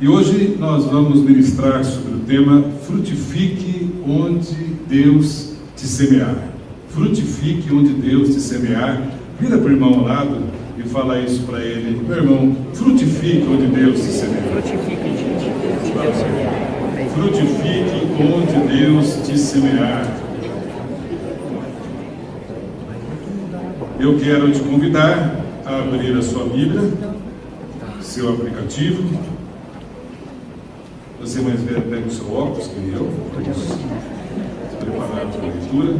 E hoje nós vamos ministrar sobre o tema Frutifique onde Deus te semear. Frutifique onde Deus te semear. Vira para o irmão ao lado e fala isso para ele. Meu irmão, frutifique onde Deus te semear. Frutifique onde Deus semear. Frutifique onde Deus te semear. Eu quero te convidar a abrir a sua Bíblia, seu aplicativo. Você mais velho, pega o seu óculos, que eu. Vamos se preparar para a leitura.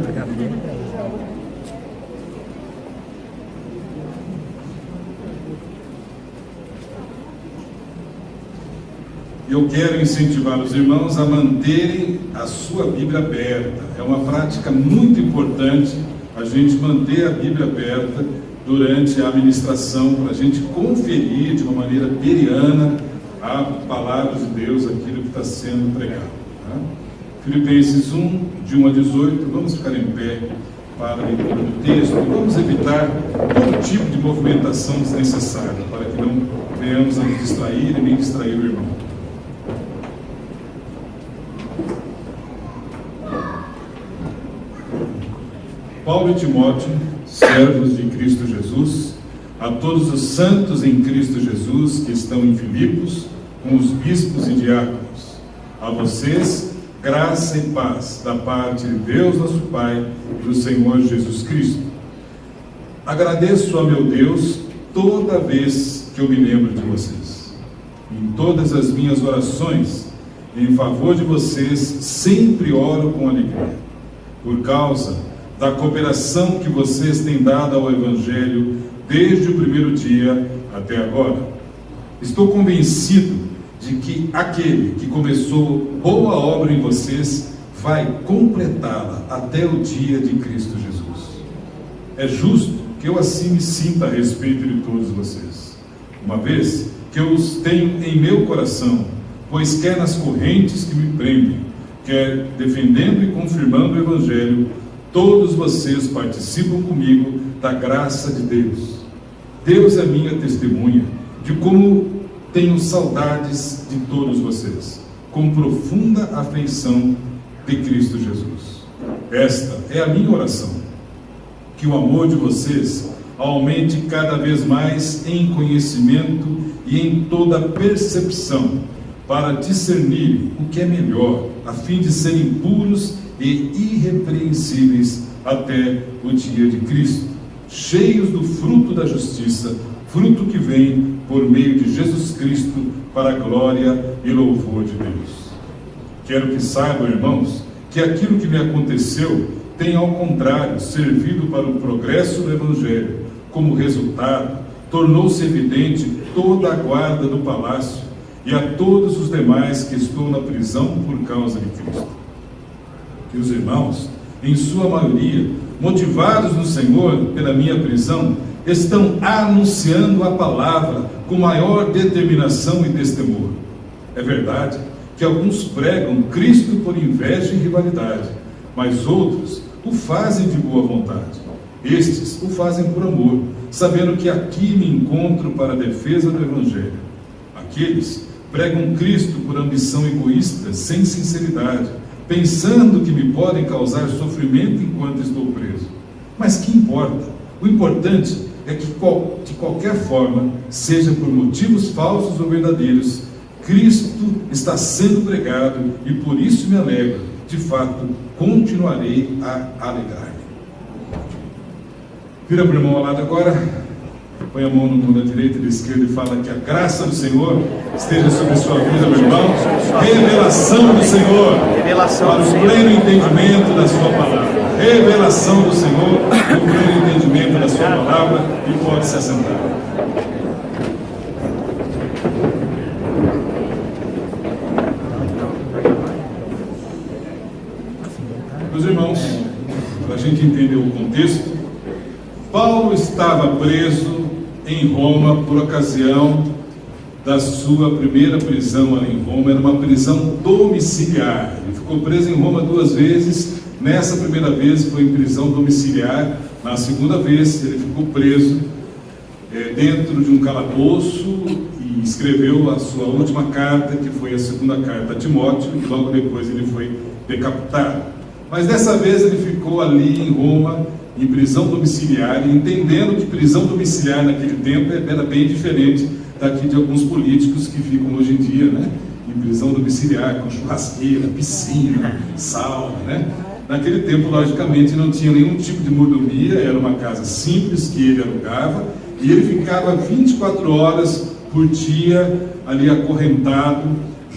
Eu quero incentivar os irmãos a manterem a sua Bíblia aberta. É uma prática muito importante a gente manter a Bíblia aberta durante a ministração, para a gente conferir de uma maneira periana a palavra de Deus, aquilo que está sendo pregado. Tá? Filipenses 1, de 1 a 18, vamos ficar em pé para a leitura do texto e vamos evitar todo tipo de movimentação desnecessária, para que não venhamos a nos distrair e nem distrair o irmão. Paulo e Timóteo, servos de Cristo Jesus, a todos os santos em Cristo Jesus que estão em Filipos, com os bispos e diáconos. A vocês, graça e paz da parte de Deus nosso Pai e do Senhor Jesus Cristo. Agradeço a meu Deus toda vez que eu me lembro de vocês. Em todas as minhas orações, em favor de vocês, sempre oro com alegria, por causa da cooperação que vocês têm dado ao Evangelho desde o primeiro dia até agora. Estou convencido de que aquele que começou boa obra em vocês vai completá-la até o dia de Cristo Jesus. É justo que eu assim me sinta a respeito de todos vocês, uma vez que eu os tenho em meu coração, pois quer nas correntes que me prendem, quer defendendo e confirmando o Evangelho, todos vocês participam comigo da graça de Deus. Deus é minha testemunha de como tenho saudades de todos vocês, com profunda afeição de Cristo Jesus. Esta é a minha oração, que o amor de vocês aumente cada vez mais em conhecimento e em toda percepção, para discernir o que é melhor, a fim de serem puros e irrepreensíveis até o dia de Cristo, cheios do fruto da justiça, fruto que vem por meio de Jesus Cristo para a glória e louvor de Deus. Quero que saibam, irmãos, que aquilo que me aconteceu tem, ao contrário, servido para o progresso do Evangelho. Como resultado, tornou-se evidente toda a guarda do palácio e a todos os demais que estou na prisão por causa de Cristo. Que os irmãos, em sua maioria, motivados no Senhor pela minha prisão, estão anunciando a palavra com maior determinação e destemor. É verdade que alguns pregam Cristo por inveja e rivalidade, mas outros o fazem de boa vontade. Estes o fazem por amor, sabendo que aqui me encontro para a defesa do Evangelho. Aqueles pregam Cristo por ambição egoísta, sem sinceridade, pensando que me podem causar sofrimento enquanto estou preso. Mas que importa? O importante é que, de qualquer forma, seja por motivos falsos ou verdadeiros, Cristo está sendo pregado e por isso me alegro. De fato, continuarei a alegrar-me. Vira para o irmão ao lado agora. Põe a mão no mão da direita e da esquerda e fala que a graça do Senhor esteja sobre a sua vida, meu irmão. Revelação do Senhor para o pleno entendimento da sua palavra. Revelação do Senhor para o pleno entendimento da sua palavra. E pode se assentar. Meus irmãos, para a gente entender o contexto, Paulo estava preso em Roma por ocasião da sua primeira prisão ali em Roma. Era uma prisão domiciliar. Ele ficou preso em Roma 2 vezes. Nessa primeira vez foi em prisão domiciliar. Na segunda vez ele ficou preso dentro de um calabouço, e e escreveu a sua última carta, que foi a segunda carta a Timóteo, e logo depois ele foi decapitado. Mas dessa vez ele ficou ali em Roma, em prisão domiciliar, entendendo que prisão domiciliar naquele tempo era bem diferente daqui de alguns políticos que ficam hoje em dia, né? Em prisão domiciliar, com churrasqueira, piscina, sauna, né? Naquele tempo, logicamente, não tinha nenhum tipo de mordomia, era uma casa simples que ele alugava, e ele ficava 24 horas por dia ali acorrentado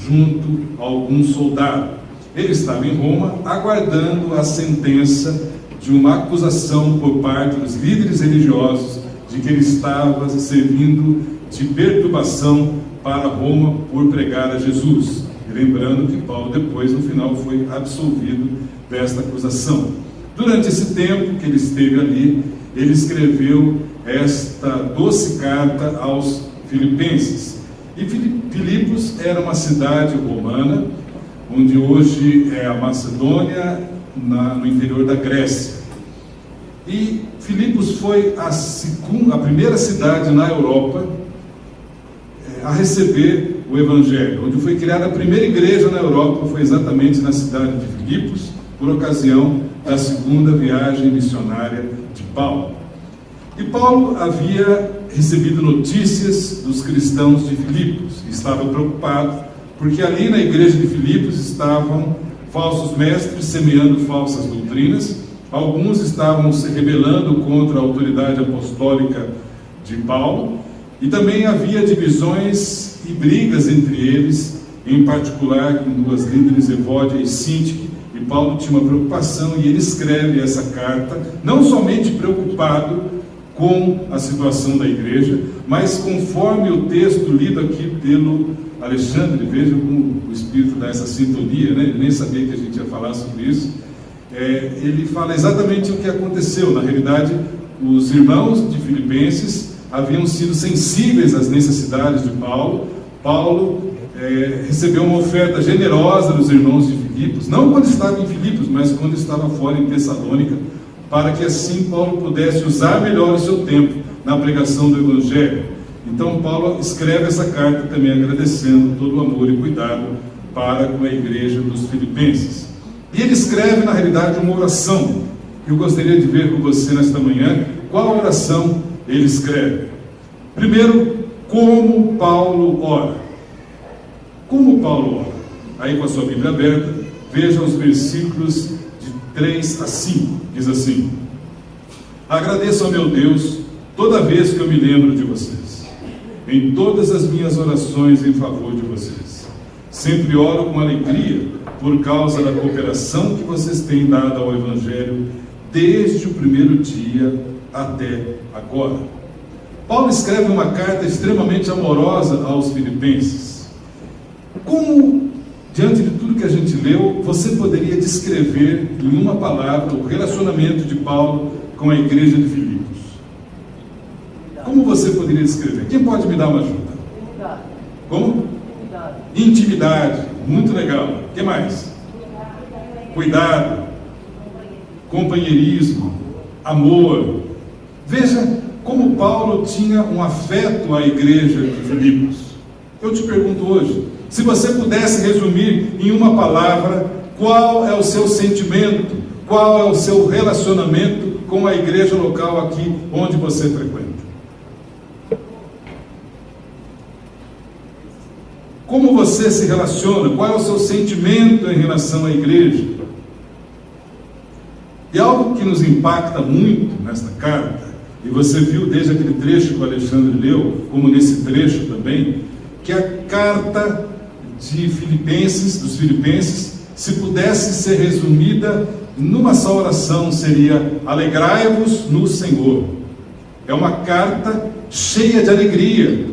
junto a algum soldado. Ele estava em Roma aguardando a sentença de uma acusação por parte dos líderes religiosos de que ele estava servindo de perturbação para Roma por pregar a Jesus. E lembrando que Paulo depois, no final, foi absolvido desta acusação. Durante esse tempo que ele esteve ali, ele escreveu esta doce carta aos Filipenses. E Filipos era uma cidade romana, onde hoje é a Macedônia, no interior da Grécia. E Filipos foi a primeira cidade na Europa a receber o Evangelho. Onde foi criada a primeira igreja na Europa foi exatamente na cidade de Filipos, por ocasião da segunda viagem missionária de Paulo. E Paulo havia recebido notícias dos cristãos de Filipos e estava preocupado, porque ali na igreja de Filipos estavam falsos mestres semeando falsas doutrinas. Alguns estavam se rebelando contra a autoridade apostólica de Paulo, e também havia divisões e brigas entre eles, em particular com duas líderes, Evódia e Sintique. E Paulo tinha uma preocupação, e ele escreve essa carta, não somente preocupado com a situação da igreja, mas conforme o texto lido aqui pelo Alexandre, veja como o Espírito dá essa sintonia, né? Ele nem sabia que a gente ia falar sobre isso. Ele fala exatamente o que aconteceu. Na realidade, os irmãos de Filipenses haviam sido sensíveis às necessidades de Paulo. Paulo recebeu uma oferta generosa dos irmãos de Filipos, não quando estava em Filipos, mas quando estava fora em Tessalônica, para que assim Paulo pudesse usar melhor o seu tempo na pregação do Evangelho. Então Paulo escreve essa carta também agradecendo todo o amor e cuidado para com a igreja dos Filipenses. E ele escreve, na realidade, uma oração. Eu gostaria de ver com você nesta manhã qual oração ele escreve. Primeiro, como Paulo ora. Como Paulo ora? Aí com a sua Bíblia aberta, veja os versículos de 3 a 5. Diz assim: agradeço ao meu Deus toda vez que eu me lembro de vocês, em todas as minhas orações em favor de vocês. Sempre oro com alegria por causa da cooperação que vocês têm dado ao Evangelho desde o primeiro dia até agora. Paulo escreve uma carta extremamente amorosa aos Filipenses. Como, diante de tudo que a gente leu, você poderia descrever em uma palavra o relacionamento de Paulo com a igreja de Filipos? Como você poderia descrever? Quem pode me dar uma ajuda? Intimidade. Como? Intimidade. Intimidade. Muito legal. O que mais? Cuidado. Companheirismo. Amor. Veja como Paulo tinha um afeto à igreja de Filipos. Eu te pergunto hoje, se você pudesse resumir em uma palavra, qual é o seu sentimento, qual é o seu relacionamento com a igreja local aqui onde você frequenta? Como você se relaciona? Qual é o seu sentimento em relação à igreja? E algo que nos impacta muito nesta carta, e você viu desde aquele trecho que o Alexandre leu, como nesse trecho também, que a carta de Filipenses, dos Filipenses, se pudesse ser resumida numa só oração, seria: alegrai-vos no Senhor. É uma carta cheia de alegria.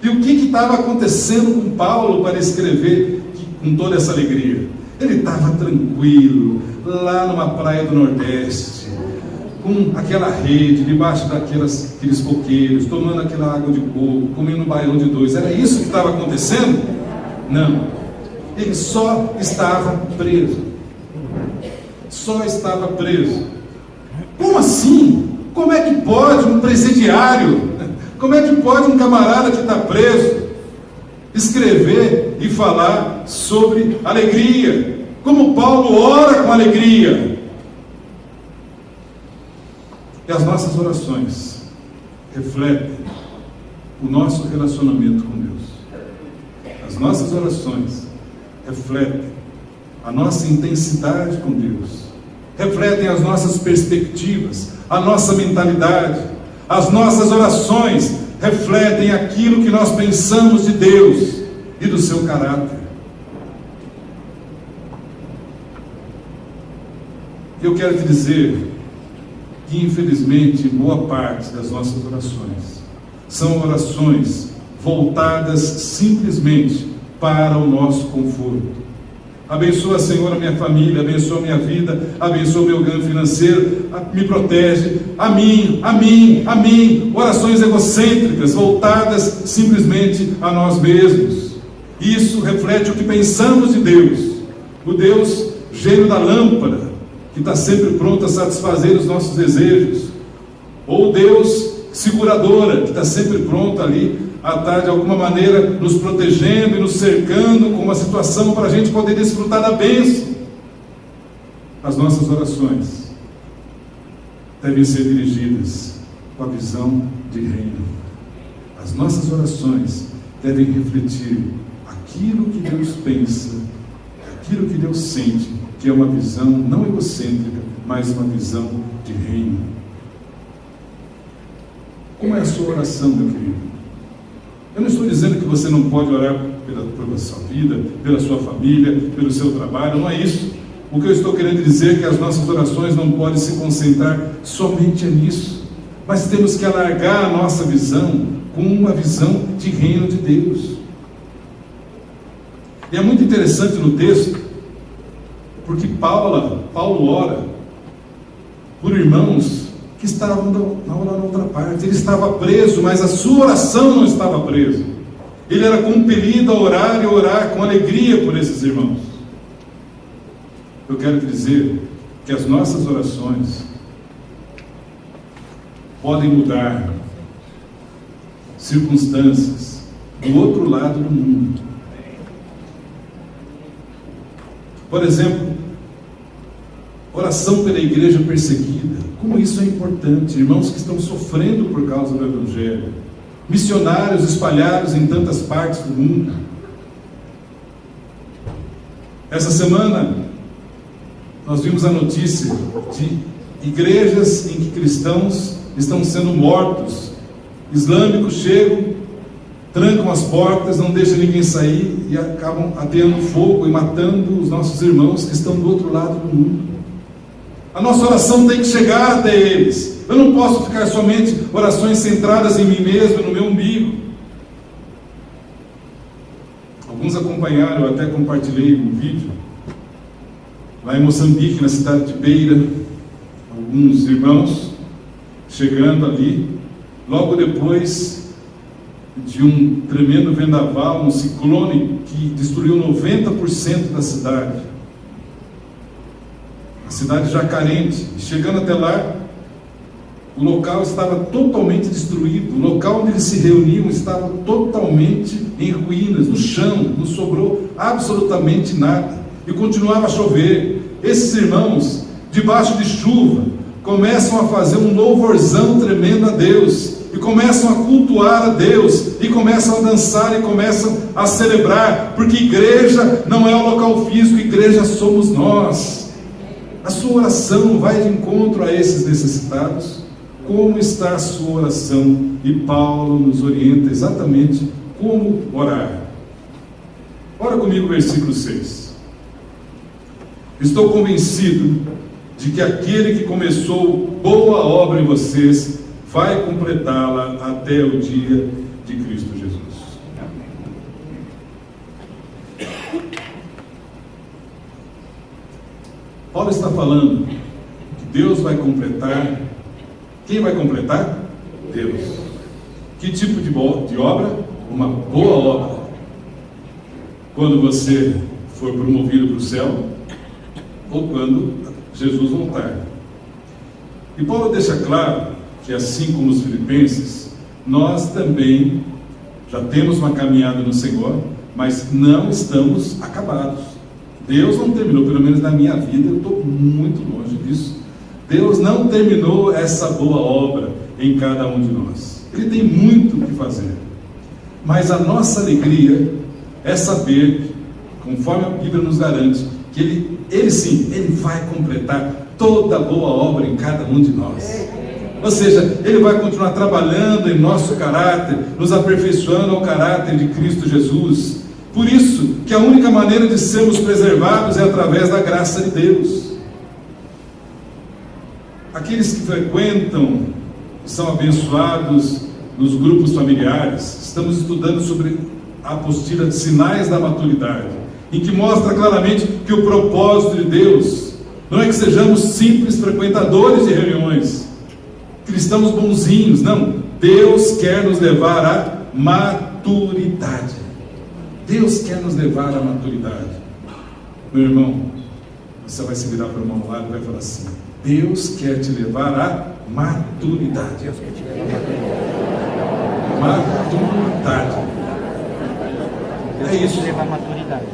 E o que estava acontecendo com Paulo para escrever com toda essa alegria? Ele estava tranquilo, lá numa praia do Nordeste, com aquela rede, debaixo daqueles coqueiros, tomando aquela água de coco, comendo um baião de dois. Era isso que estava acontecendo? Não. Ele só estava preso. Só estava preso. Como assim? Como é que pode um presidiário? Como é que pode um camarada que está preso escrever e falar sobre alegria. Como Paulo ora com alegria. E as nossas orações refletem o nosso relacionamento com Deus. As nossas orações refletem a nossa intensidade com Deus, refletem as nossas perspectivas, a nossa mentalidade. As nossas orações refletem aquilo que nós pensamos de Deus e do seu caráter. Eu quero te dizer que, infelizmente, boa parte das nossas orações são orações voltadas simplesmente para o nosso conforto. Abençoa, Senhor, a minha família, abençoa a minha vida, abençoa o meu ganho financeiro, me protege, a mim. Orações egocêntricas, voltadas simplesmente a nós mesmos. Isso reflete o que pensamos de Deus. O Deus gênio da lâmpada, que está sempre pronto a satisfazer os nossos desejos. Ou Deus seguradora, que está sempre pronto ali a estar de alguma maneira nos protegendo e nos cercando com uma situação para a gente poder desfrutar da bênção. As nossas orações devem ser dirigidas com a visão de reino. As nossas orações devem refletir aquilo que Deus pensa, aquilo que Deus sente, que é uma visão não egocêntrica, mas uma visão de reino. Como é a sua oração, meu querido? Eu não estou dizendo que você não pode orar pela sua vida, pela sua família, pelo seu trabalho, não é isso. O que eu estou querendo dizer é que as nossas orações não podem se concentrar somente nisso, mas temos que alargar a nossa visão com uma visão de reino de Deus. E é muito interessante no texto, porque Paulo ora por irmãos que estavam na outra parte. Ele estava preso, mas a sua oração não estava presa. Ele era compelido a orar e orar com alegria por esses irmãos. Eu quero te dizer que as nossas orações podem mudar circunstâncias do outro lado do mundo. Por exemplo, oração pela igreja perseguida. Como isso é importante. Irmãos que estão sofrendo por causa do Evangelho. Missionários espalhados em tantas partes do mundo. Essa semana, nós vimos a notícia de igrejas em que cristãos estão sendo mortos. Islâmicos chegam, trancam as portas, não deixam ninguém sair e acabam ateando fogo e matando os nossos irmãos que estão do outro lado do mundo. A nossa oração tem que chegar até eles. Eu não posso ficar somente orações centradas em mim mesmo, no meu umbigo. Alguns acompanharam, eu até compartilhei um vídeo lá em Moçambique, na cidade de Beira, alguns irmãos chegando ali, logo depois de um tremendo vendaval, um ciclone que destruiu 90% da cidade. A cidade já carente. Chegando até lá, o local estava totalmente destruído. O local onde eles se reuniam estava totalmente em ruínas, no chão, não sobrou absolutamente nada. E continuava a chover. Esses irmãos, debaixo de chuva, começam a fazer um louvorzão tremendo a Deus. E começam a cultuar a Deus, e começam a dançar, e começam a celebrar, porque igreja não é o local físico, igreja somos nós. A sua oração vai de encontro a esses necessitados? Como está a sua oração? E Paulo nos orienta exatamente como orar. Ora comigo o versículo 6. Estou convencido de que aquele que começou boa obra em vocês vai completá-la até o dia de Cristo Jesus. Paulo está falando que Deus vai completar. Quem vai completar? Deus. Que tipo de obra? Uma boa obra. Quando você for promovido para o céu, ou quando Jesus voltar. E Paulo deixa claro que, assim como os filipenses, nós também já temos uma caminhada no Senhor, mas não estamos acabados. Deus não terminou, pelo menos na minha vida, eu estou muito longe disso. Deus não terminou essa boa obra em cada um de nós. Ele tem muito o que fazer. Mas a nossa alegria é saber, conforme a Bíblia nos garante, que Ele sim, Ele vai completar toda a boa obra em cada um de nós. Ou seja, Ele vai continuar trabalhando em nosso caráter, nos aperfeiçoando ao caráter de Cristo Jesus. Por isso que a única maneira de sermos preservados é através da graça de Deus. Aqueles que frequentam e são abençoados nos grupos familiares, estamos estudando sobre a apostila Sinais da Maturidade, em que mostra claramente que o propósito de Deus não é que sejamos simples frequentadores de reuniões, cristãos bonzinhos, não. Deus quer nos levar à maturidade. Deus quer nos levar à maturidade. Meu irmão, você vai se virar para o irmão ao lado e vai falar assim: Deus quer te levar à maturidade. Deus quer te levar à Maturidade. É isso. levar à maturidade.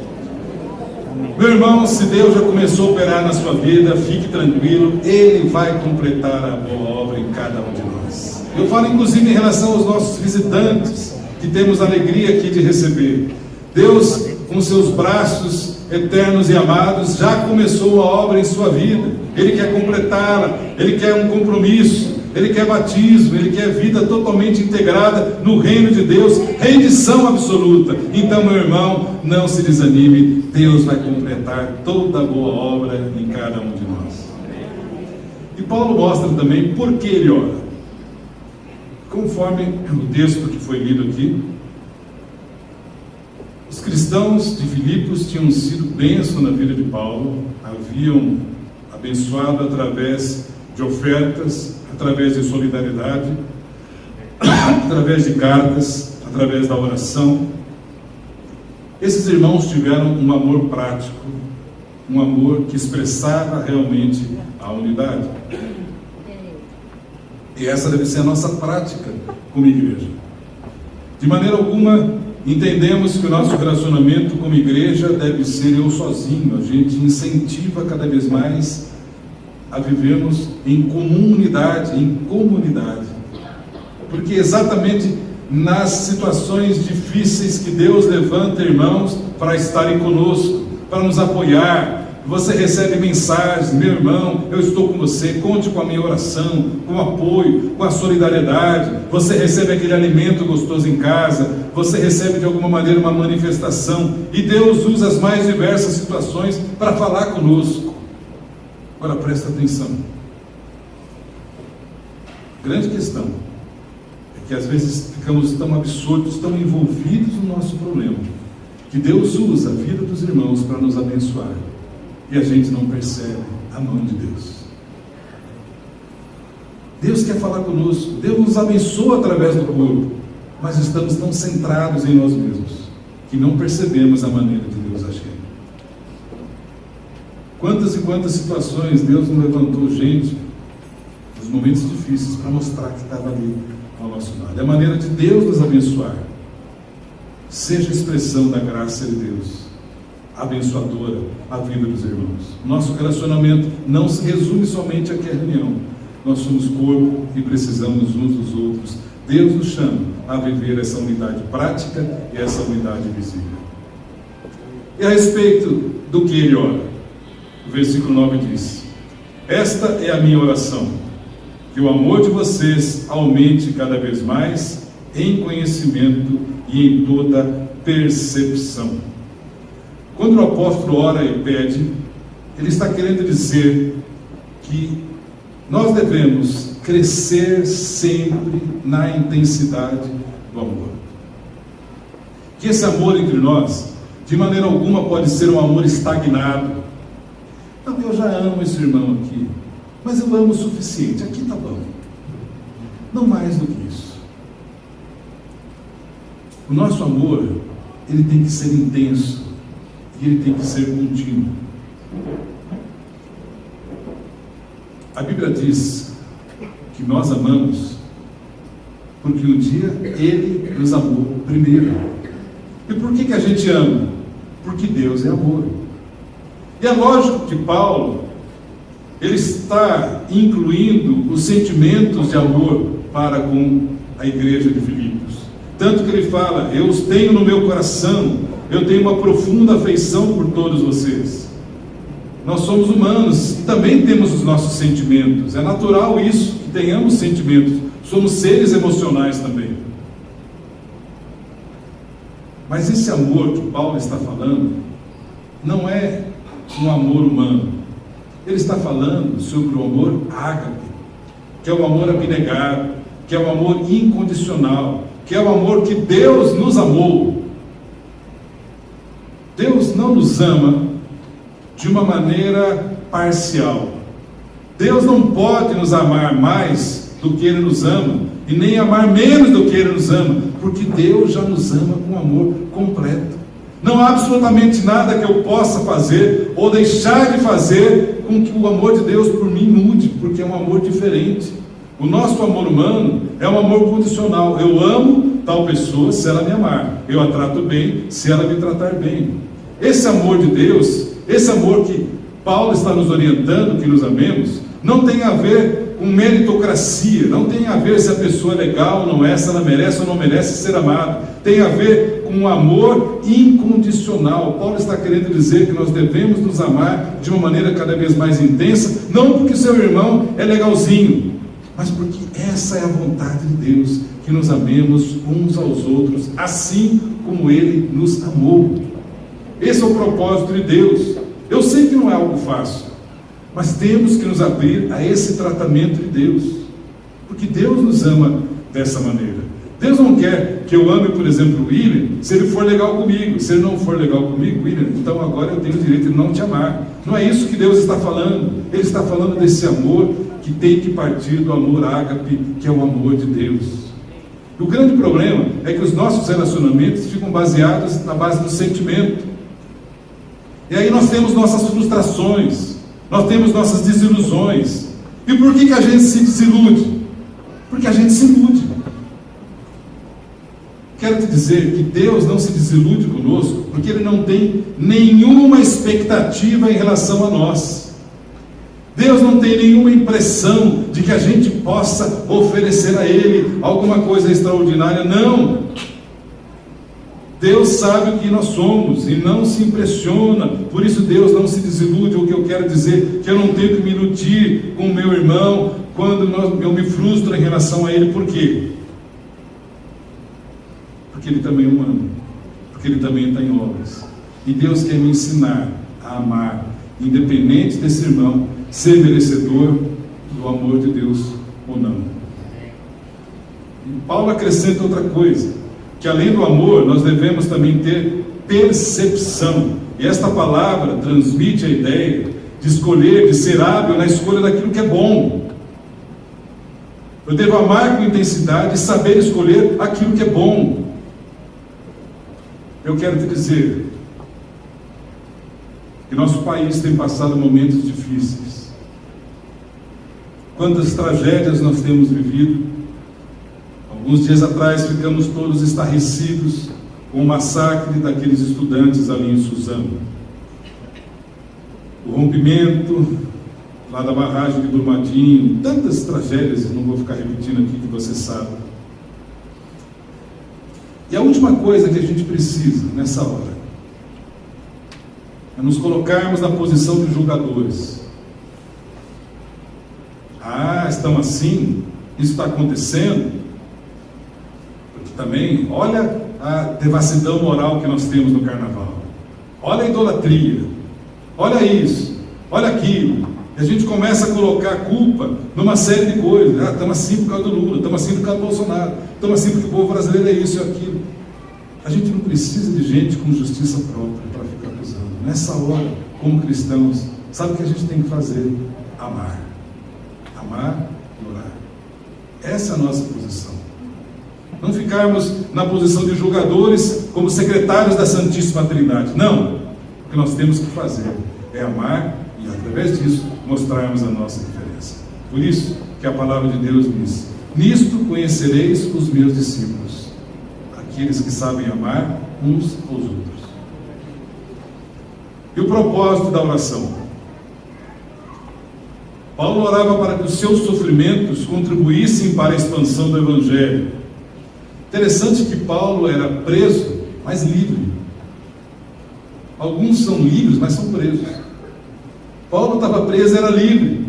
Amém. Meu irmão, se Deus já começou a operar na sua vida, fique tranquilo, Ele vai completar a boa obra em cada um de nós. Eu falo inclusive em relação aos nossos visitantes, que temos a alegria aqui de receber. Deus, com seus braços eternos e amados, já começou a obra em sua vida. Ele quer completá-la, Ele quer um compromisso, Ele quer batismo, Ele quer vida totalmente integrada no reino de Deus, rendição absoluta. Então, meu irmão, não se desanime, Deus vai completar toda a boa obra em cada um de nós. E Paulo mostra também por que ele ora. Conforme o texto que foi lido aqui, os cristãos de Filipos tinham sido bênção na vida de Paulo, haviam abençoado através de ofertas, através de solidariedade, através de cartas, através da oração. Esses irmãos tiveram um amor prático, um amor que expressava realmente a unidade. E essa deve ser a nossa prática como igreja. De maneira alguma entendemos que o nosso relacionamento como igreja deve ser eu sozinho. A gente incentiva cada vez mais a vivermos em comunidade, porque exatamente nas situações difíceis que Deus levanta irmãos para estarem conosco, para nos apoiar. Você recebe mensagens: meu irmão, eu estou com você, conte com a minha oração, com o apoio, com a solidariedade. Você recebe aquele alimento gostoso em casa, você recebe de alguma maneira uma manifestação, e Deus usa as mais diversas situações para falar conosco. Agora presta atenção. Grande questão é que às vezes ficamos tão absortos, tão envolvidos no nosso problema, que Deus usa a vida dos irmãos para nos abençoar, e a gente não percebe a mão de Deus. Deus quer falar conosco, Deus nos abençoa através do corpo, mas estamos tão centrados em nós mesmos que não percebemos a maneira de Deus agir. Quantas e quantas situações Deus nos levantou gente nos momentos difíceis para mostrar que estava ali ao nosso lado. É a maneira de Deus nos abençoar. Seja a expressão da graça de Deus abençoadora a vida dos irmãos. Nosso relacionamento não se resume somente àquela reunião. Nós somos corpo e precisamos uns dos outros. Deus nos chama a viver essa unidade prática e essa unidade visível. E a respeito do que ele ora, o versículo 9 diz: esta é a minha oração, que o amor de vocês aumente cada vez mais em conhecimento e em toda percepção. Quando o apóstolo ora e pede, ele está querendo dizer que nós devemos crescer sempre na intensidade do amor. Que esse amor entre nós, de maneira alguma, pode ser um amor estagnado. Não, eu já amo esse irmão aqui, mas eu amo o suficiente, aqui está bom. Não mais do que isso. O nosso amor, ele tem que ser intenso, e ele tem que ser contínuo. A Bíblia diz que nós amamos Porque um dia Ele nos amou primeiro. E por que a gente ama? Porque Deus é amor. E é lógico que Paulo, ele está incluindo os sentimentos de amor para com a igreja de Filipos. Tanto que ele fala: eu os tenho no meu coração, eu tenho uma profunda afeição por todos vocês. Nós somos humanos e também temos os nossos sentimentos. É natural isso, que tenhamos sentimentos. Somos seres emocionais também. Mas esse amor que Paulo está falando não é um amor humano. Ele está falando sobre o amor ágape, que é o amor abnegado, que é o amor incondicional, que é o amor que Deus nos amou. Deus não nos ama de uma maneira parcial. Deus não pode nos amar mais do que Ele nos ama, e nem amar menos do que Ele nos ama, porque Deus já nos ama com amor completo. Não há absolutamente nada que eu possa fazer ou deixar de fazer com que o amor de Deus por mim mude, porque é um amor diferente. O nosso amor humano é um amor condicional. Eu amo tal pessoa se ela me amar, eu a trato bem se ela me tratar bem. Esse amor de Deus, esse amor que Paulo está nos orientando que nos amemos, não tem a ver com meritocracia, não tem a ver se a pessoa é legal ou não é, se ela merece ou não merece ser amada. Tem a ver com um amor incondicional. Paulo está querendo dizer que nós devemos nos amar de uma maneira cada vez mais intensa, não porque seu irmão é legalzinho, mas porque essa é a vontade de Deus, que nos amemos uns aos outros, assim como Ele nos amou. Esse é o propósito de Deus. Eu sei que não é algo fácil, mas temos que nos abrir a esse tratamento de Deus, porque Deus nos ama dessa maneira. Deus não quer que eu ame, por exemplo, o William, se ele for legal comigo. Se ele não for legal comigo, William, então agora eu tenho o direito de não te amar. Não é isso que Deus está falando. Ele está falando desse amor que tem que partir do amor ágape, que é o amor de Deus. E o grande problema é que os nossos relacionamentos ficam baseados na base do sentimento. E aí nós temos nossas frustrações, nós temos nossas desilusões. E por que a gente se desilude? Porque a gente se ilude. Quero te dizer que Deus não se desilude conosco, porque Ele não tem nenhuma expectativa em relação a nós. Deus não tem nenhuma impressão de que a gente possa oferecer a Ele alguma coisa extraordinária, não. Deus sabe o que nós somos e não se impressiona, por isso Deus não se desilude. O que eu quero dizer é que eu não tenho que me iludir com o meu irmão quando eu me frustro em relação a ele. Por quê? Porque ele também é humano, porque ele também está em obras. E Deus quer me ensinar a amar, independente desse irmão ser merecedor do amor de Deus ou não. E Paulo acrescenta outra coisa, que além do amor, nós devemos também ter percepção. E esta palavra transmite a ideia de escolher, de ser hábil na escolha daquilo que é bom. Eu devo amar com intensidade e saber escolher aquilo que é bom. Eu quero te dizer que nosso país tem passado momentos difíceis. Quantas tragédias nós temos vivido. Alguns dias atrás ficamos todos estarrecidos com o massacre daqueles estudantes ali em Suzano. O rompimento lá da barragem de Brumadinho, tantas tragédias, não vou ficar repetindo aqui que você sabe. E a última coisa que a gente precisa nessa hora é nos colocarmos na posição dos julgadores. Ah, estão assim? Isso está acontecendo? Porque também, olha a devassidão moral que nós temos no carnaval. Olha a idolatria. Olha isso. Olha aquilo. E a gente começa a colocar a culpa numa série de coisas. Ah, estamos assim por causa do Lula, estamos assim por causa do Bolsonaro, estamos assim porque o povo brasileiro é isso e aquilo. A gente não precisa de gente com justiça própria para ficar acusando. Nessa hora, como cristãos, sabe o que a gente tem que fazer? Amar. Amar e orar. Essa é a nossa posição. Não ficarmos na posição de julgadores como secretários da Santíssima Trindade. Não. O que nós temos que fazer é amar e, através disso, mostrarmos a nossa diferença. Por isso que a palavra de Deus diz: Nisto conhecereis os meus discípulos, aqueles que sabem amar uns aos outros. E o propósito da oração? Paulo orava para que os seus sofrimentos contribuíssem para a expansão do Evangelho. Interessante que Paulo era preso, mas livre. Alguns são livres, mas são presos. Paulo estava preso, era livre.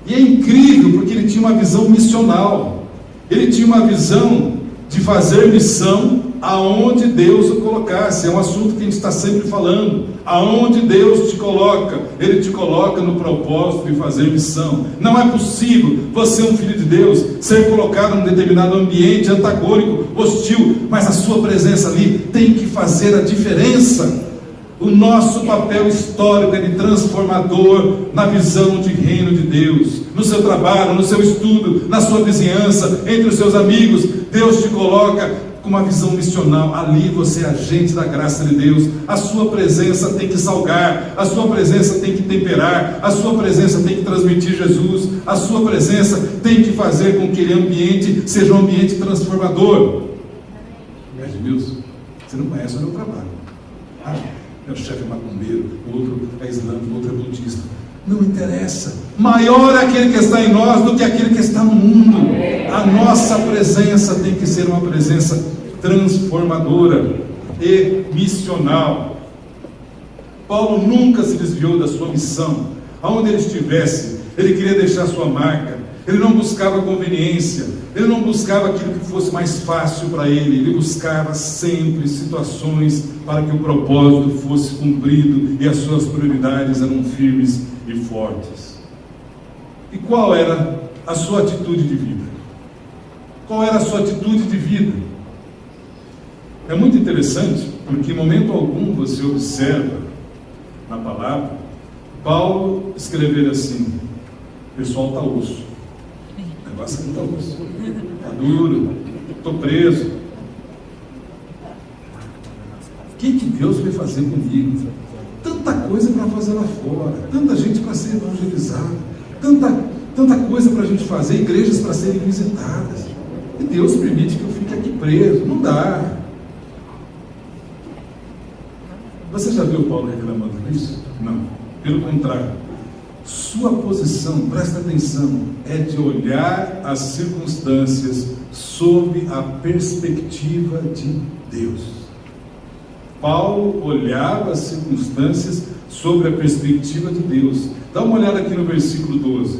E é incrível, porque ele tinha uma visão missional. Ele tinha uma visão de fazer missão aonde Deus o colocasse. É um assunto que a gente está sempre falando. Aonde Deus te coloca, Ele te coloca no propósito de fazer missão. Não é possível você, um filho de Deus, ser colocado num determinado ambiente antagônico, hostil, mas a sua presença ali tem que fazer a diferença. O nosso papel histórico é de transformador na visão de reino de Deus. No seu trabalho, no seu estudo, na sua vizinhança, entre os seus amigos, Deus te coloca com uma visão missional. Ali você é agente da graça de Deus. A sua presença tem que salgar, a sua presença tem que temperar, a sua presença tem que transmitir Jesus, a sua presença tem que fazer com que aquele ambiente seja um ambiente transformador. Edmilson, você não conhece o meu trabalho. Meu chefe é macumbeiro, o outro é islâmico, o outro é budista. Não interessa. Maior é aquele que está em nós do que aquele que está no mundo. A nossa presença tem que ser uma presença transformadora e missional. Paulo nunca se desviou da sua missão. Aonde ele estivesse, ele queria deixar sua marca. Ele não buscava conveniência, ele não buscava aquilo que fosse mais fácil para ele. Ele buscava sempre situações para que o propósito fosse cumprido e as suas prioridades eram firmes e fortes. E qual era a sua atitude de vida? Qual era a sua atitude de vida? É muito interessante, porque em momento algum você observa na palavra Paulo escrever assim: o pessoal está osso, o negócio aqui está osso, está duro, estou preso. O que Deus vai fazer comigo? Tanta coisa para fazer lá fora, tanta gente para ser evangelizada, tanta coisa para a gente fazer, igrejas para serem visitadas, e Deus permite que eu fique aqui preso. Não dá. Você já viu Paulo reclamando disso? Não, pelo contrário, sua posição, presta atenção, é de olhar as circunstâncias sob a perspectiva de Deus. Paulo olhava as circunstâncias sobre a perspectiva de Deus. Dá uma olhada aqui no versículo 12.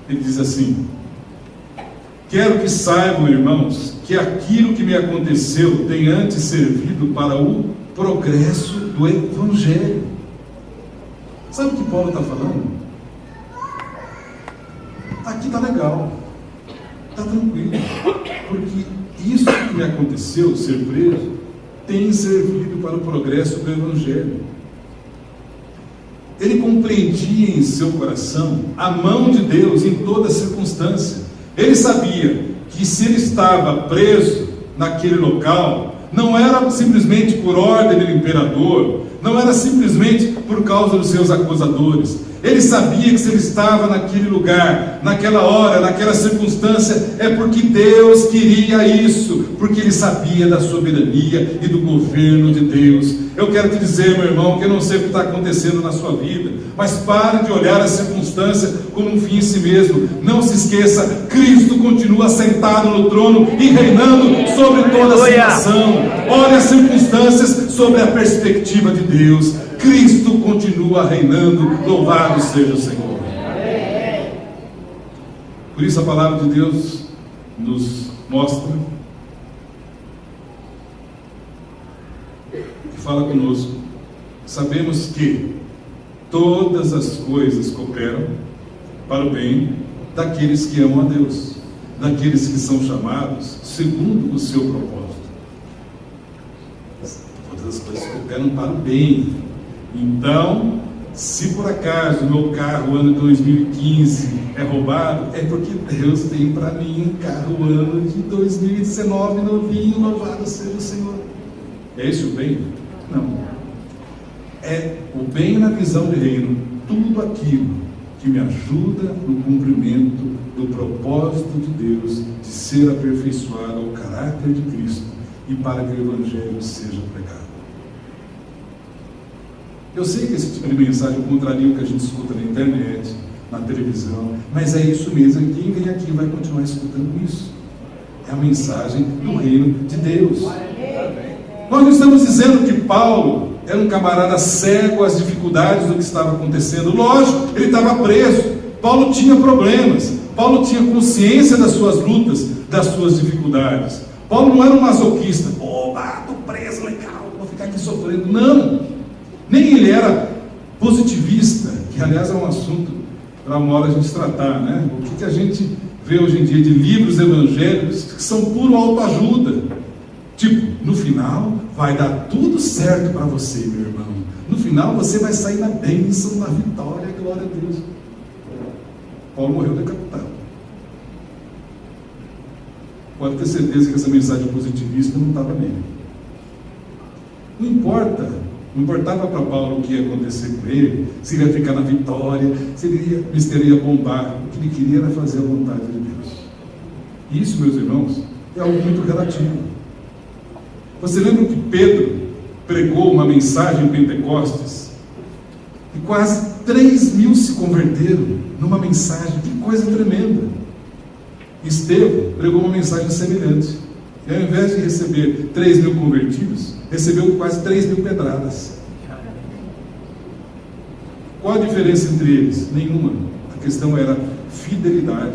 Ele diz assim: quero que saibam, irmãos, que aquilo que me aconteceu tem antes servido para o progresso do Evangelho. Sabe o que Paulo está falando? Aqui está legal, está tranquilo, porque isso que me aconteceu, ser preso, tem servido para o progresso do Evangelho. Ele compreendia em seu coração a mão de Deus em toda circunstância. Ele sabia que se ele estava preso naquele local, não era simplesmente por ordem do imperador, não era simplesmente por causa dos seus acusadores. Ele sabia que se ele estava naquele lugar, naquela hora, naquela circunstância, é porque Deus queria isso, porque ele sabia da soberania e do governo de Deus. Eu quero te dizer, meu irmão, que eu não sei o que está acontecendo na sua vida, mas pare de olhar a circunstância como um fim em si mesmo. Não se esqueça, Cristo continua sentado no trono e reinando sobre toda a situação. Olhe as circunstâncias sobre a perspectiva de Deus. Cristo continua reinando, louvado seja o Senhor. Por isso a palavra de Deus nos mostra e fala conosco. Sabemos que todas as coisas cooperam para o bem daqueles que amam a Deus, daqueles que são chamados segundo o seu propósito. Todas as coisas cooperam para o bem. Então, se por acaso o meu carro ano 2015 é roubado, é porque Deus tem para mim um carro ano de 2019 novinho, louvado seja o Senhor. É esse o bem? Não. É o bem na visão de reino, tudo aquilo que me ajuda no cumprimento do propósito de Deus de ser aperfeiçoado ao caráter de Cristo e para que o Evangelho seja pregado. Eu sei que esse tipo de mensagem contraria o que a gente escuta na internet, na televisão, mas é isso mesmo, quem vem aqui vai continuar escutando isso. É a mensagem do reino de Deus. Nós não estamos dizendo que Paulo era um camarada cego às dificuldades do que estava acontecendo. Lógico, ele estava preso. Paulo tinha problemas. Paulo tinha consciência das suas lutas, das suas dificuldades. Paulo não era um masoquista. Estou preso, legal, vou ficar aqui sofrendo. Não. Nem ele era positivista, que aliás é um assunto para uma hora a gente tratar, né? O que a gente vê hoje em dia de livros evangélicos que são puro autoajuda. Tipo, no final vai dar tudo certo para você, meu irmão. No final você vai sair na bênção, na vitória, glória a Deus. Paulo morreu decapitado. Pode ter certeza que essa mensagem positivista não estava nele. Não importava para Paulo o que ia acontecer com ele, se ele ia ficar na vitória, se ele ia bombar. O que ele queria era fazer a vontade de Deus. Isso, meus irmãos, é algo muito relativo. Você lembra que Pedro pregou uma mensagem em Pentecostes? E quase 3.000 se converteram numa mensagem. Que coisa tremenda! Estevão pregou uma mensagem semelhante. E ao invés de receber 3.000 convertidos, recebeu quase 3.000 pedradas. Qual a diferença entre eles? Nenhuma. A questão era fidelidade.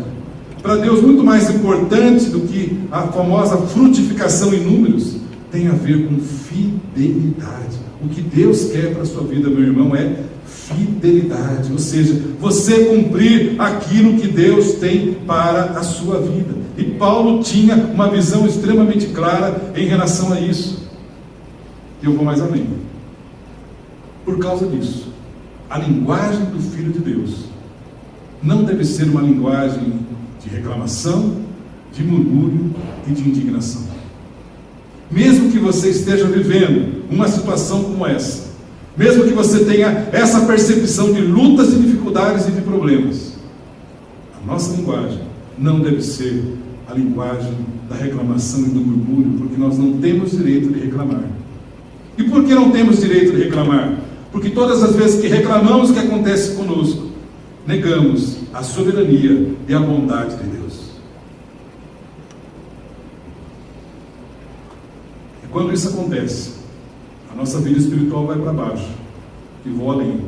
Para Deus, muito mais importante do que a famosa frutificação em números, tem a ver com fidelidade. O que Deus quer para a sua vida, meu irmão, é fidelidade. Ou seja, você cumprir aquilo que Deus tem para a sua vida. E Paulo tinha uma visão extremamente clara em relação a isso. E eu vou mais além. Por causa disso, a linguagem do Filho de Deus não deve ser uma linguagem de reclamação, de murmúrio e de indignação. Mesmo que você esteja vivendo uma situação como essa, mesmo que você tenha essa percepção de lutas e dificuldades e de problemas, a nossa linguagem não deve ser a linguagem da reclamação e do murmúrio, porque nós não temos direito de reclamar. E por que não temos direito de reclamar? Porque todas as vezes que reclamamos o que acontece conosco, negamos a soberania e a bondade de Deus. E quando isso acontece, a nossa vida espiritual vai para baixo e voa além.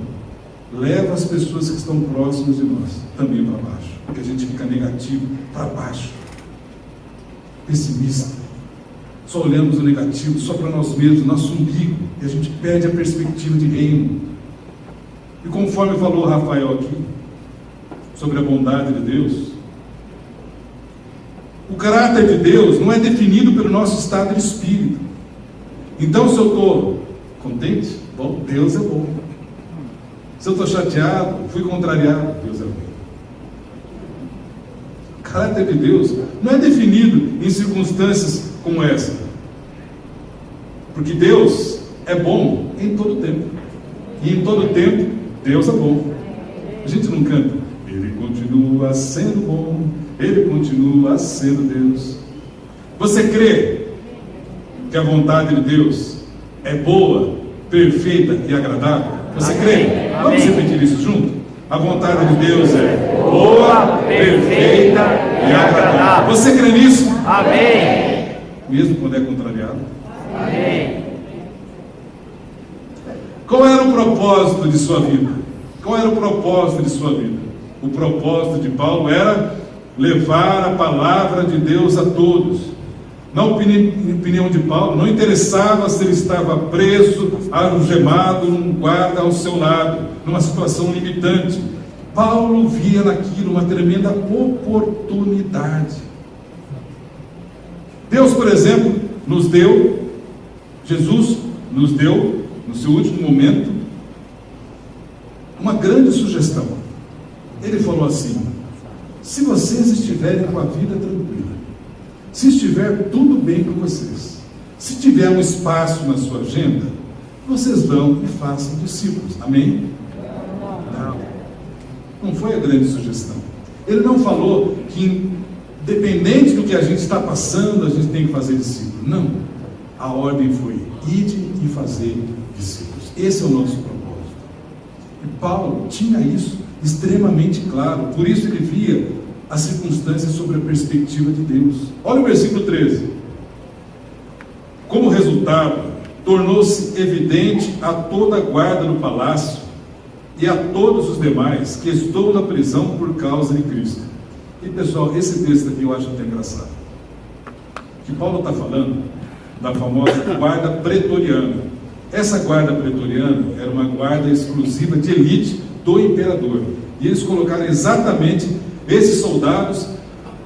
Leva as pessoas que estão próximas de nós também para baixo, porque a gente fica negativo para baixo, pessimista. Só olhamos o negativo, só para nós mesmos, nosso umbigo, e a gente perde a perspectiva de reino. E conforme falou Rafael aqui, sobre a bondade de Deus, o caráter de Deus não é definido pelo nosso estado de espírito. Então, se eu estou contente, bom, Deus é bom. Se eu estou chateado, fui contrariado, Deus é bom. O caráter de Deus não é definido em circunstâncias como essa, porque Deus é bom em todo tempo, e em todo tempo Deus é bom. A gente não canta, Ele continua sendo bom, Ele continua sendo Deus. Você crê que a vontade de Deus é boa, perfeita e agradável? Você crê? Vamos repetir isso junto? A vontade de Deus é boa, perfeita e agradável. Você crê nisso? Amém. Mesmo quando é contrariado? Amém. Qual era o propósito de sua vida? Qual era o propósito de sua vida? O propósito de Paulo era levar a palavra de Deus a todos. Na opinião de Paulo, não interessava se ele estava preso, algemado, num guarda ao seu lado, numa situação limitante. Paulo via naquilo uma tremenda oportunidade. Deus, por exemplo, Jesus nos deu, no seu último momento, uma grande sugestão. Ele falou assim: se vocês estiverem com a vida tranquila, se estiver tudo bem com vocês, se tiver um espaço na sua agenda, vocês vão e façam discípulos. Amém? Não. Não foi a grande sugestão. Ele não falou que, independente do que a gente está passando, a gente tem que fazer discípulos. Não. A ordem foi: ide e fazer discípulos. Esse é o nosso propósito. E Paulo tinha isso extremamente claro. Por isso ele via as circunstâncias sobre a perspectiva de Deus. Olha o versículo 13. Como resultado, tornou-se evidente a toda a guarda do palácio e a todos os demais que estou na prisão por causa de Cristo. E pessoal, esse texto aqui eu acho até engraçado. Que Paulo está falando da famosa guarda pretoriana. Essa guarda pretoriana era uma guarda exclusiva de elite do imperador. E eles colocaram exatamente esses soldados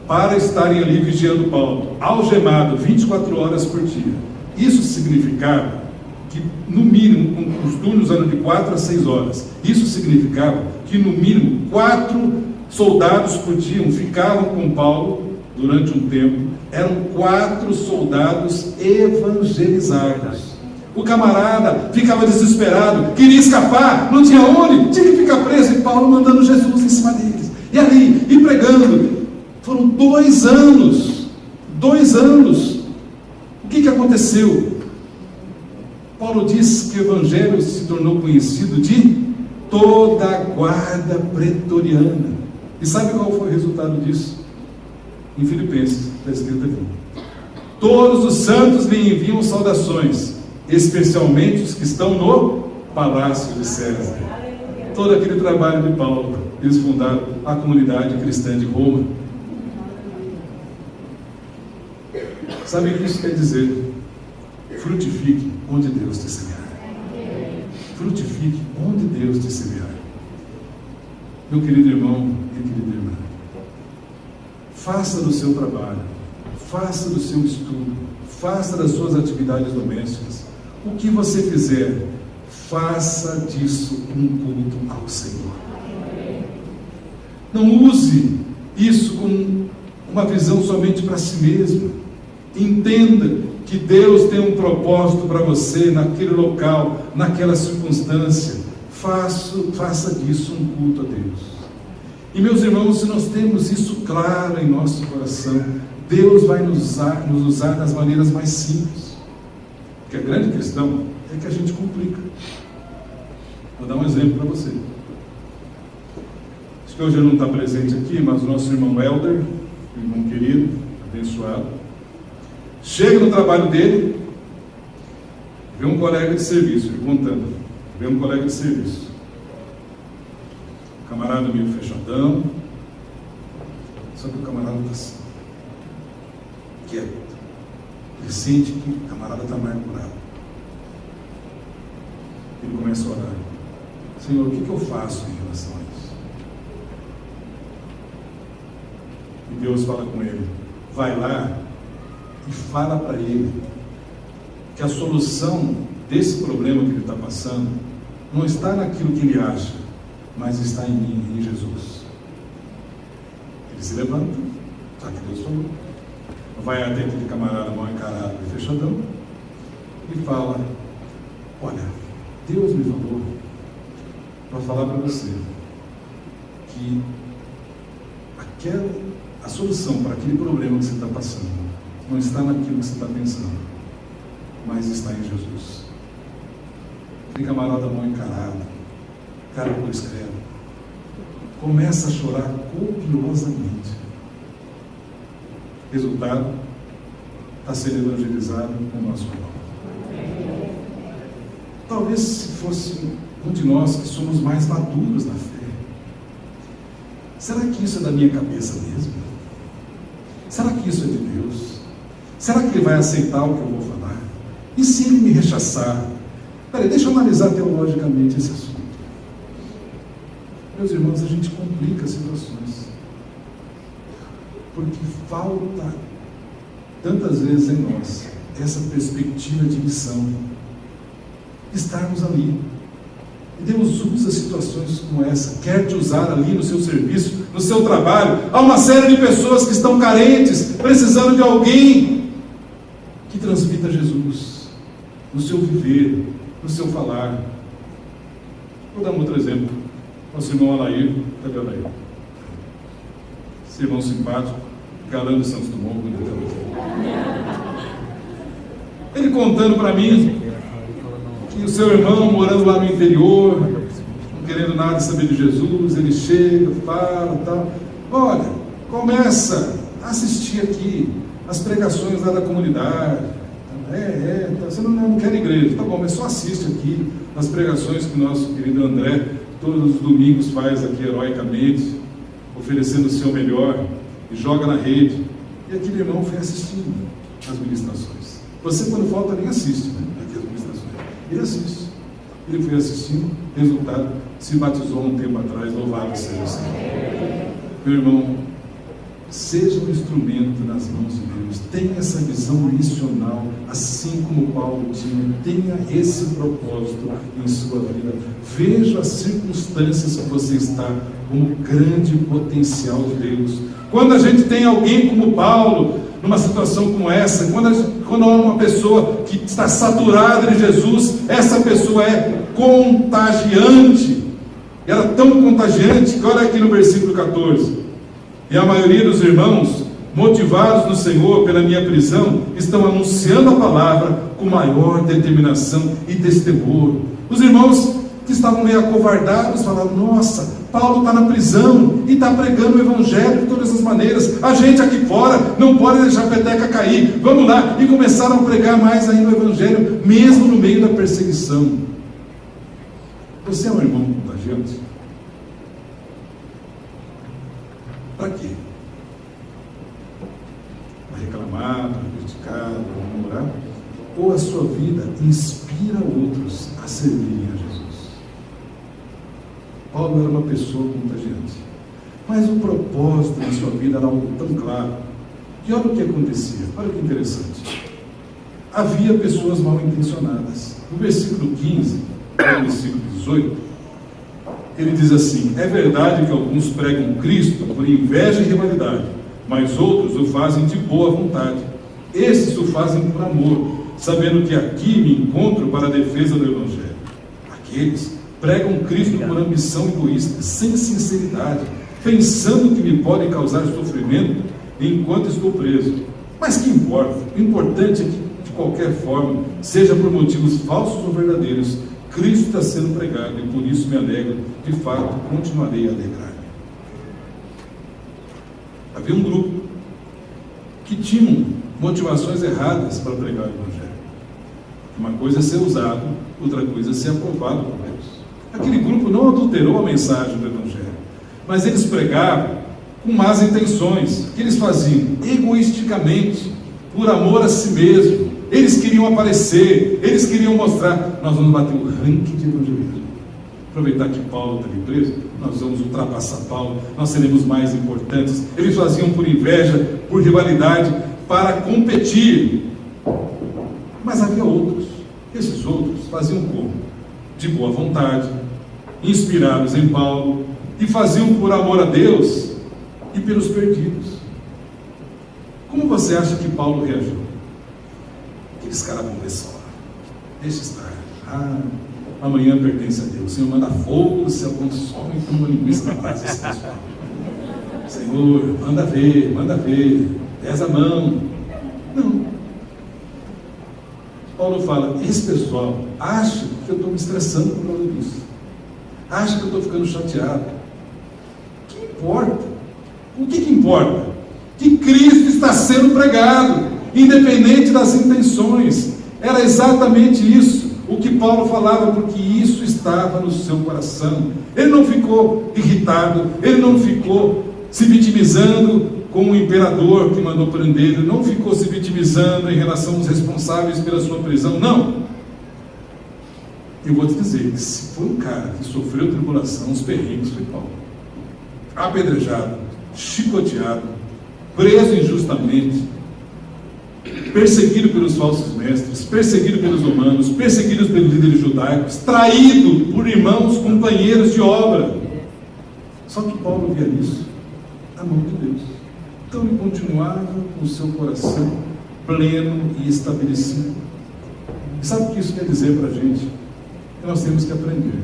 para estarem ali vigiando Paulo, algemado 24 horas por dia. Isso significava que, no mínimo, os turnos eram de 4 a 6 horas. Isso significava que, no mínimo, 4 soldados por dia ficavam com Paulo durante um tempo. Eram 4 soldados evangelizados. O camarada ficava desesperado, queria escapar, não tinha onde, tinha que ficar preso, e Paulo mandando Jesus em cima deles. E ali, e pregando. Foram 2 anos. 2 anos. O que aconteceu? Paulo diz que o evangelho se tornou conhecido de toda a guarda pretoriana. E sabe qual foi o resultado disso? Em Filipenses, está escrito aqui: todos os santos lhe enviam saudações, especialmente os que estão no palácio de César. Todo aquele trabalho de Paulo, eles fundaram a comunidade cristã de Roma. Sabe o que isso quer dizer? Frutifique onde Deus te semear. Frutifique onde Deus te semear. Meu querido irmão, minha querida irmã, faça do seu trabalho, faça do seu estudo, faça das suas atividades domésticas, o que você fizer, faça disso um culto ao Senhor. Não use isso com uma visão somente para si mesmo. Entenda que Deus tem um propósito para você naquele local, naquela circunstância. Faça disso um culto a Deus. E meus irmãos, se nós temos isso claro em nosso coração, Deus vai nos usar das maneiras mais simples. Porque a grande questão é que a gente complica. Vou dar um exemplo para você. Acho que hoje ele não está presente aqui, mas o nosso irmão Helder, irmão querido, abençoado, chega no trabalho dele, vê um colega de serviço, ele contando, vê um colega de serviço, o camarada meio fechadão, só que o camarada está assim, quieto. Ele sente que o camarada está amargurado. Ele começa a orar: Senhor, o que eu faço em relação a isso? E Deus fala com ele: vai lá e fala para ele que a solução desse problema que ele está passando não está naquilo que ele acha, mas está em mim, em Jesus. Ele se levanta, já que Deus falou, vai até aquele camarada mal encarado e fechadão e fala: olha, Deus me falou para falar para você que a solução para aquele problema que você está passando não está naquilo que você está pensando, mas está em Jesus. Aquele camarada mal encarado, cara por escreve, começa a chorar copiosamente. Resultado: está sendo evangelizado no nosso irmão. Talvez se fosse um de nós que somos mais maduros na fé, será que isso é da minha cabeça mesmo? Será que isso é de Deus? Será que ele vai aceitar o que eu vou falar? E se ele me rechaçar? Peraí, deixa eu analisar teologicamente esse assunto. Meus irmãos, a gente complica as situações, porque falta tantas vezes em nós essa perspectiva de missão, estarmos ali. E Deus usa situações como essa, quer te usar ali no seu serviço, no seu trabalho. Há uma série de pessoas que estão carentes, precisando de alguém que transmita Jesus no seu viver, no seu falar. Vou dar um outro exemplo. Nosso irmão Alair, cadê o Alair? Esse irmão simpático, galã de Santos Dumont, ele contando para mim que o seu irmão, morando lá no interior, não querendo nada saber de Jesus, ele chega, fala e tal. Olha, começa a assistir aqui as pregações lá da comunidade. Você não quer igreja, tá bom, mas só assiste aqui as pregações que o nosso querido André todos os domingos faz aqui heroicamente, oferecendo o seu melhor, e joga na rede. E aquele irmão foi assistindo as ministrações. Você, quando falta, nem assiste, né, aqui as ministrações. Ele assiste. Ele foi assistindo, resultado, se batizou um tempo atrás, louvado seja o Senhor. Meu irmão, seja um instrumento nas mãos de Deus, tenha essa visão missional, assim como Paulo tinha, tenha esse propósito em sua vida. Veja as circunstâncias que você está como grande potencial de Deus. Quando a gente tem alguém como Paulo, numa situação como essa, quando há uma pessoa que está saturada de Jesus, essa pessoa é contagiante. Ela é tão contagiante que olha aqui no versículo 14. E a maioria dos irmãos, motivados no Senhor pela minha prisão, estão anunciando a palavra com maior determinação e destemor. Os irmãos que estavam meio acovardados falaram: nossa, Paulo está na prisão e está pregando o evangelho de todas as maneiras. A gente aqui fora não pode deixar a peteca cair. Vamos lá. E começaram a pregar mais ainda o evangelho, mesmo no meio da perseguição. Você é um irmão contagiante? Para quê? Para reclamar, para criticar, para murmurar? Ou a sua vida inspira outros a servirem a Jesus? Paulo era uma pessoa contagiante, mas o propósito na sua vida era algo tão claro. E olha o que acontecia, olha que interessante. Havia pessoas mal intencionadas. No versículo 15, no versículo 18, ele diz assim: é verdade que alguns pregam Cristo por inveja e rivalidade, mas outros o fazem de boa vontade. Esses o fazem por amor, sabendo que aqui me encontro para a defesa do Evangelho. Aqueles pregam Cristo por ambição egoísta, sem sinceridade, pensando que me podem causar sofrimento enquanto estou preso. Mas que importa? O importante é que, de qualquer forma, seja por motivos falsos ou verdadeiros, Cristo está sendo pregado, e por isso me alegro. De fato, continuarei a alegrar-me. Havia um grupo que tinham motivações erradas para pregar o Evangelho. Uma coisa é ser usado, outra coisa é ser aprovado por Deus. Aquele grupo não adulterou a mensagem do Evangelho, mas eles pregavam com más intenções, que eles faziam egoisticamente, por amor a si mesmo. Eles queriam aparecer, eles queriam mostrar: nós vamos bater o ranking de evangelismo. Aproveitar que Paulo está ali preso, nós vamos ultrapassar Paulo, nós seremos mais importantes. Eles faziam por inveja, por rivalidade, para competir. Mas havia outros. Esses outros faziam como? De boa vontade, inspirados em Paulo, e faziam por amor a Deus e pelos perdidos. Como você acha que Paulo reagiu? Aqueles caras vão ver só, deixa estar. Amanhã pertence a Deus. O Senhor manda fogo do céu, consome como uma linguiça na paz desse pessoal. Senhor, manda ver, pesa a mão. Não. Paulo fala: esse pessoal acha que eu estou me estressando por causa disso, acha que eu estou ficando chateado. O que importa? O que importa? Que Cristo está sendo pregado, independente das intenções. Era exatamente isso o que Paulo falava, porque isso estava no seu coração. Ele não ficou irritado, ele não ficou se vitimizando com o imperador que mandou prender, ele não ficou se vitimizando em relação aos responsáveis pela sua prisão, não. Eu vou te dizer que se foi um cara que sofreu tribulação, os perrengues, foi Paulo. Apedrejado, chicoteado, preso injustamente, perseguido pelos falsos mestres, perseguido pelos romanos, perseguido pelos líderes judaicos, traído por irmãos, companheiros de obra. Só que Paulo via nisso a mão de Deus. Então ele continuava com o seu coração pleno e estabelecido. E sabe o que isso quer dizer para a gente? Que nós temos que aprender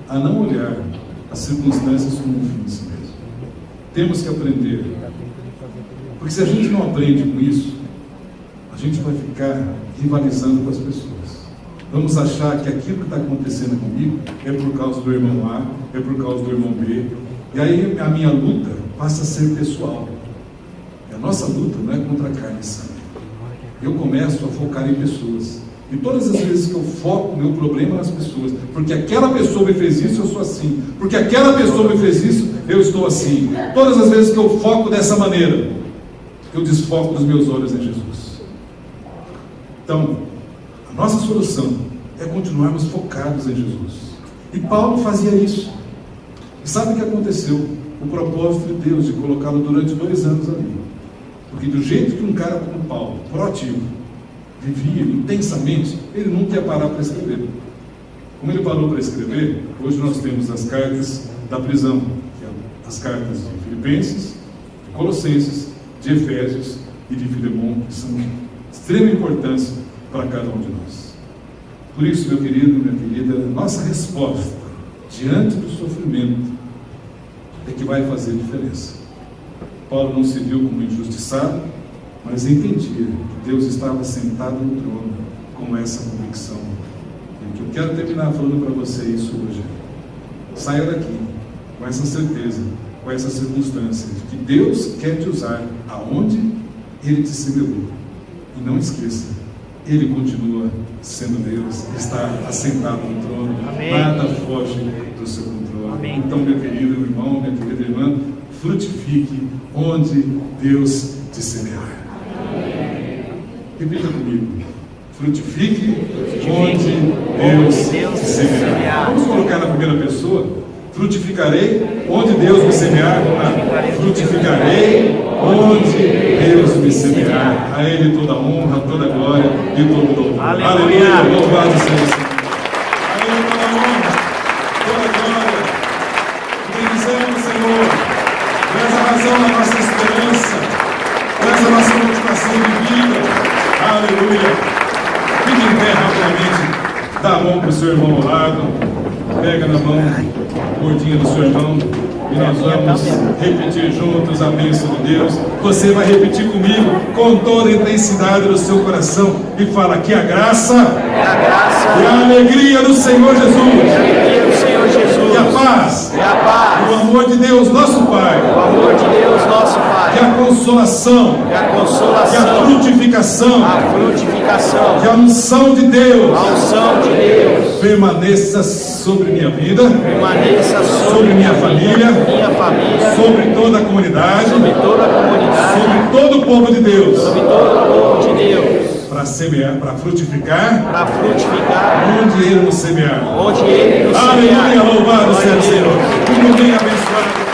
a não olhar as circunstâncias como um fim em si mesmo. Temos que aprender. Porque se a gente não aprende com isso, a gente vai ficar rivalizando com as pessoas. Vamos achar que aquilo que está acontecendo comigo é por causa do irmão A, é por causa do irmão B. E aí a minha luta passa a ser pessoal. E a nossa luta não é contra a carne e sangue. Eu começo a focar em pessoas. E todas as vezes que eu foco o meu problema nas pessoas, porque aquela pessoa me fez isso, eu sou assim. Porque aquela pessoa me fez isso, eu estou assim. Todas as vezes que eu foco dessa maneira, eu desfoco dos meus olhos em Jesus. Então, a nossa solução é continuarmos focados em Jesus. E Paulo fazia isso. E sabe o que aconteceu? O propósito de Deus de colocá-lo durante 2 anos ali. Porque do jeito que um cara como Paulo, proativo, vivia intensamente, ele nunca ia parar para escrever. Como ele parou para escrever, hoje nós temos as cartas da prisão, que é as cartas de Filipenses, de Colossenses, de Efésios e de Filemão, que são de extrema importância para cada um de nós. Por isso, meu querido, minha querida, nossa resposta diante do sofrimento é que vai fazer diferença. Paulo não se viu como injustiçado, mas entendia que Deus estava sentado no trono com essa convicção. E que eu quero terminar falando para você isso hoje. Saia daqui com essa certeza, com essa circunstância de que Deus quer te usar aonde Ele te semeou. E não esqueça, Ele continua sendo Deus, está assentado no trono. Amém. Nada foge do seu controle. Amém. Então, meu querido irmão, minha querida irmã, frutifique onde Deus te semear. Repita comigo. Frutifique onde Deus te semear. Vamos colocar na primeira pessoa. Frutificarei onde Deus me semear. Frutificarei onde Deus me semear. A Ele toda honra, toda glória e todo louvor. Aleluia. Louvado seja o Senhor. A Ele toda honra, toda glória. Bendizemos, Senhor. Tu és a razão da nossa esperança. Tu és a nossa motivação de vida. Aleluia. Fique em pé rapidamente. Dá a mão para o seu irmão ao lado. Pega na mão gordinha do seu irmão. E nós vamos repetir juntos a bênção de Deus. Você vai repetir comigo com toda a intensidade do seu coração. E fala que a graça e a alegria do Senhor Jesus. E a paz. E o amor de Deus, nosso Pai. E a consolação. E a frutificação. E a unção de Deus. Permaneça sobre minha vida. Sobre minha família. Sobre toda a comunidade. Sobre todo o povo de Deus. Para semear, para frutificar, onde Ele nos semear. Aleluia, louvado seja o Senhor. Muito bem abençoado.